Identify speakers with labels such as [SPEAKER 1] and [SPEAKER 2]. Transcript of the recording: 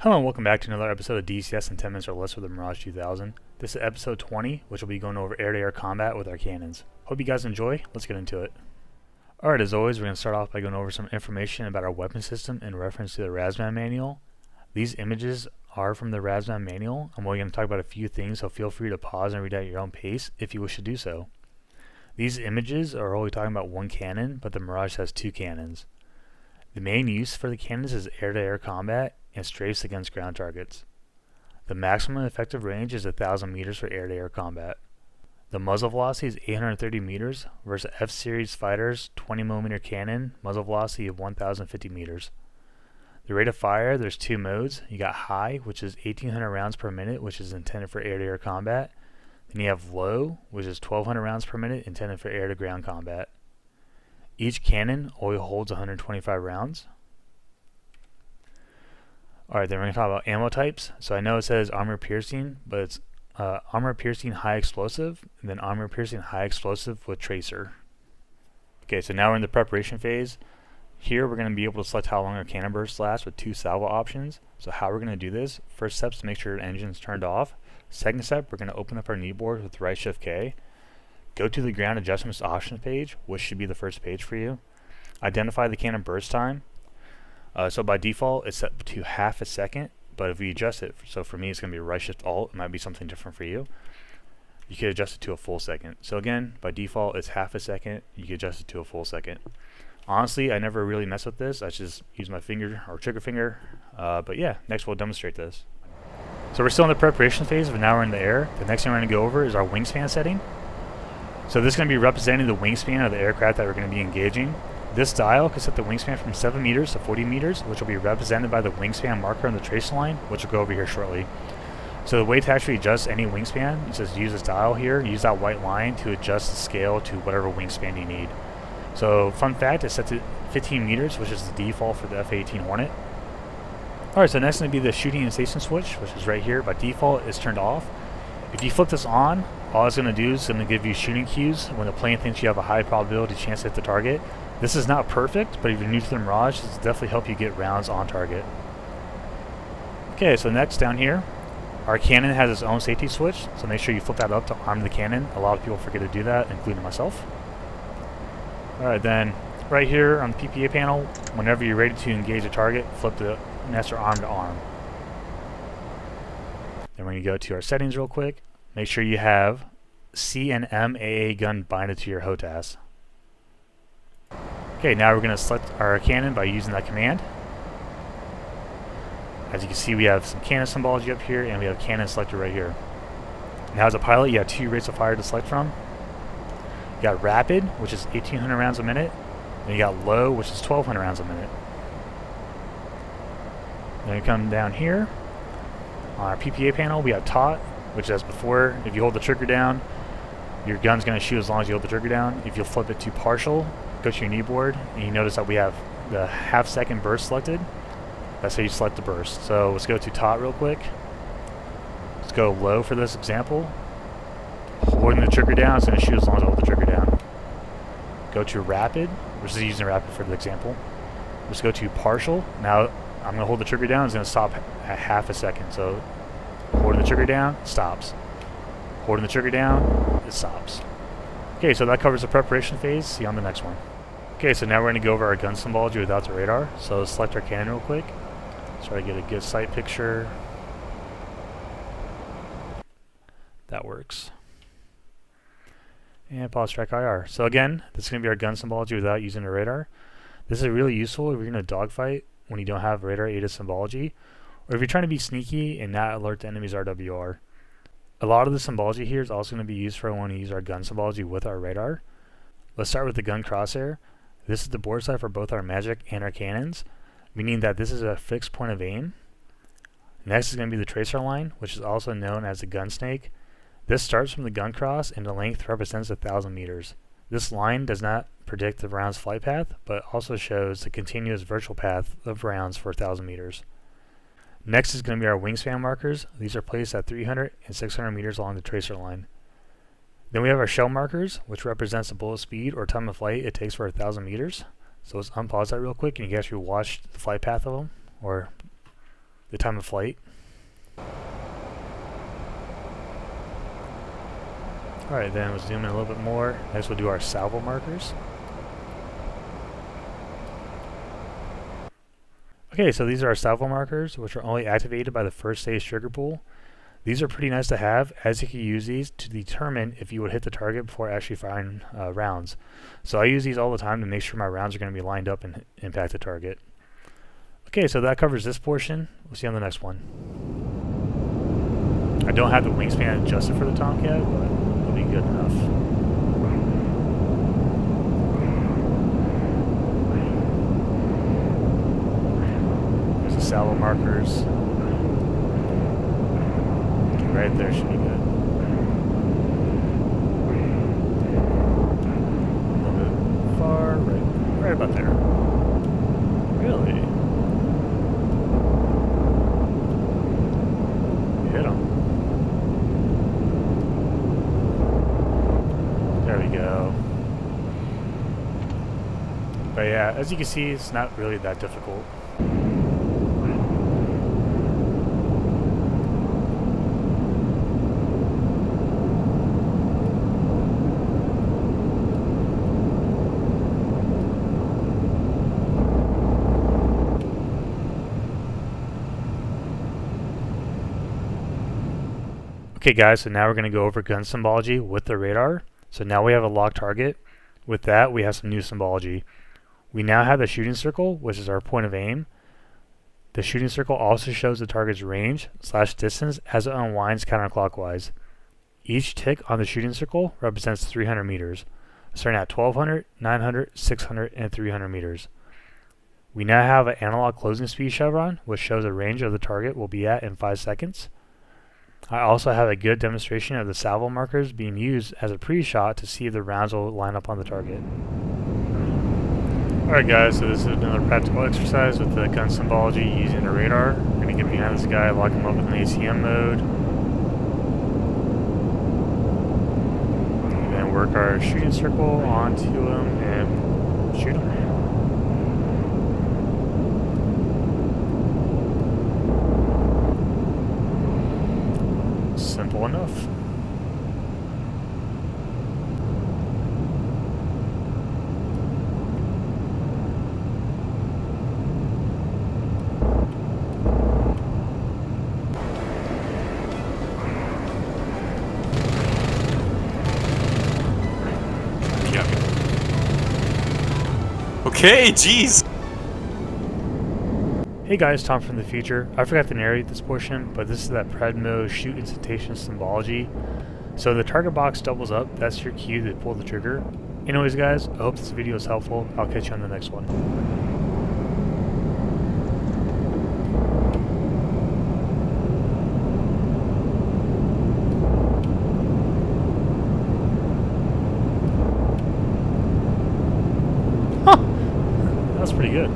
[SPEAKER 1] Hello and welcome back to another episode of DCS in 10 minutes or less with the Mirage 2000. This is episode 20, which will be going over air-to-air combat with our cannons. Hope you guys enjoy. Let's get into it. Alright, as always, we're going to start off by going over some information about our weapon system in reference to the Razman manual. These images are from the Razman manual. I'm only going to talk about a few things, so feel free to pause and read at your own pace if you wish to do so. These images are only talking about one cannon, but the Mirage has two cannons. The main use for the cannons is air-to-air combat and strafes against ground targets. The maximum effective range is 1,000 meters for air-to-air combat. The muzzle velocity is 830 meters versus F-Series Fighter's 20mm cannon muzzle velocity of 1,050 meters. The rate of fire, there's two modes. You got high, which is 1,800 rounds per minute, which is intended for air-to-air combat. Then you have low, which is 1,200 rounds per minute, intended for air-to-ground combat. Each cannon only holds 125 rounds. Alright, then we're going to talk about ammo types. So I know it says armor piercing, but it's armor piercing high explosive, and then armor piercing high explosive with tracer. Okay, so now we're in the preparation phase. Here we're going to be able to select how long our cannon bursts last with two salvo options. So how we're going to do this, first step is to make sure the engine's turned off. Second step, we're going to open up our kneeboard with right shift K. Go to the ground adjustments options page, which should be the first page for you. Identify the cannon burst time. So by default it's set to half a second, but if we adjust it, so for me it's going to be right shift alt, it might be something different for you. You could adjust it to a full second. So again, by default it's half a second, you can adjust it to a full second. Honestly, I never really mess with this, I just use my finger or trigger finger, but yeah, next we'll demonstrate this. So we're still in the preparation phase, but now we're in the air. The next thing we're going to go over is our wingspan setting. So this is going to be representing the wingspan of the aircraft that we're going to be engaging. This dial can set the wingspan from 7 meters to 40 meters, which will be represented by the wingspan marker on the tracer line, which will go over here shortly. So the way to actually adjust any wingspan is just use this dial here, use that white line to adjust the scale to whatever wingspan you need. So fun fact, it's set to 15 meters, which is the default for the F-18 Hornet. Alright, so next is going to be the shooting and station switch, which is right here. By default, it's turned off. If you flip this on, all it's going to do is going to give you shooting cues when the plane thinks you have a high probability chance to hit the target. This is not perfect, but if you're new to the Mirage, this will definitely help you get rounds on target. Okay, so next down here, our cannon has its own safety switch, so make sure you flip that up to arm the cannon. A lot of people forget to do that, including myself. Alright, then right here on the PPA panel, whenever you're ready to engage a target, flip the master arm to arm. Then we're going to go to our settings real quick. Make sure you have C and M AA gun binded to your Hotas. Okay, now we're going to select our cannon by using that command. As you can see, we have some cannon symbology up here, and we have cannon selector right here. Now as a pilot, you have two rates of fire to select from. You got rapid, which is 1,800 rounds a minute, and you got low, which is 1,200 rounds a minute. Then you come down here. On our PPA panel, we have taut, which as before, if you hold the trigger down, your gun's going to shoot as long as you hold the trigger down. If you flip it to partial, go to your kneeboard, and you notice that we have the half-second burst selected. That's how you select the burst. So let's go to taut real quick. Let's go low for this example. Holding the trigger down, it's going to shoot as long as I hold the trigger down. Go to rapid. We're just using rapid for the example. Let's go to partial. Now I'm going to hold the trigger down. It's going to stop at half a second. So holding the trigger down, it stops. Holding the trigger down, it stops. Okay, so that covers the preparation phase. See you on the next one. Okay, so now we're going to go over our gun symbology without the radar. So let's select our cannon real quick. Try to get a good sight picture. That works. And pause TrackIR. So again, this is going to be our gun symbology without using a radar. This is really useful if you're going to dogfight when you don't have radar aided symbology, or if you're trying to be sneaky and not alert the enemy's RWR. A lot of the symbology here is also going to be used for when we use our gun symbology with our radar. Let's start with the gun crosshair. This is the board sight for both our magic and our cannons, meaning that this is a fixed point of aim. Next is going to be the tracer line, which is also known as the gun snake. This starts from the gun cross and the length represents 1,000 meters. This line does not predict the round's flight path, but also shows the continuous virtual path of rounds for 1,000 meters. Next is going to be our wingspan markers. These are placed at 300 and 600 meters along the tracer line. Then we have our shell markers, which represents the bullet speed or time of flight it takes for 1,000 meters. So let's unpause that real quick and you can actually watch the flight path of them, or the time of flight. Alright, then we'll zoom in a little bit more. Next we'll do our salvo markers. Okay, so these are our salvo markers, which are only activated by the first stage trigger pull. These are pretty nice to have, as you can use these to determine if you would hit the target before actually firing rounds. So I use these all the time to make sure my rounds are going to be lined up and impact the target. Okay, so that covers this portion. We'll see you on the next one. I don't have the wingspan adjusted for the Tomcat, but it'll be good enough. There's the salvo markers. Right there should be good. A little bit far, right about there. Really? Hit him. There we go. But yeah, as you can see, it's not really that difficult. Okay guys, so now we're going to go over gun symbology with the radar. So now we have a locked target. With that, we have some new symbology. We now have the shooting circle, which is our point of aim. The shooting circle also shows the target's range / distance as it unwinds counterclockwise. Each tick on the shooting circle represents 300 meters, starting at 1200, 900, 600, and 300 meters. We now have an analog closing speed chevron, which shows the range of the target will be at in 5 seconds. I also have a good demonstration of the salvo markers being used as a pre-shot to see if the rounds will line up on the target. Alright guys, so this is another practical exercise with the gun symbology using the radar. We're going to get behind this guy, lock him up in the ACM mode. And then work our shooting circle onto him and shoot him. Simple enough.
[SPEAKER 2] Yeah. Okay, jeez.
[SPEAKER 1] Hey guys, Tom from the future. I forgot to narrate this portion, but this is that pred mode shoot instantation symbology. So the target box doubles up, that's your cue to pull the trigger. Anyways guys, I hope this video is helpful. I'll catch you on the next one. Huh! That was pretty good.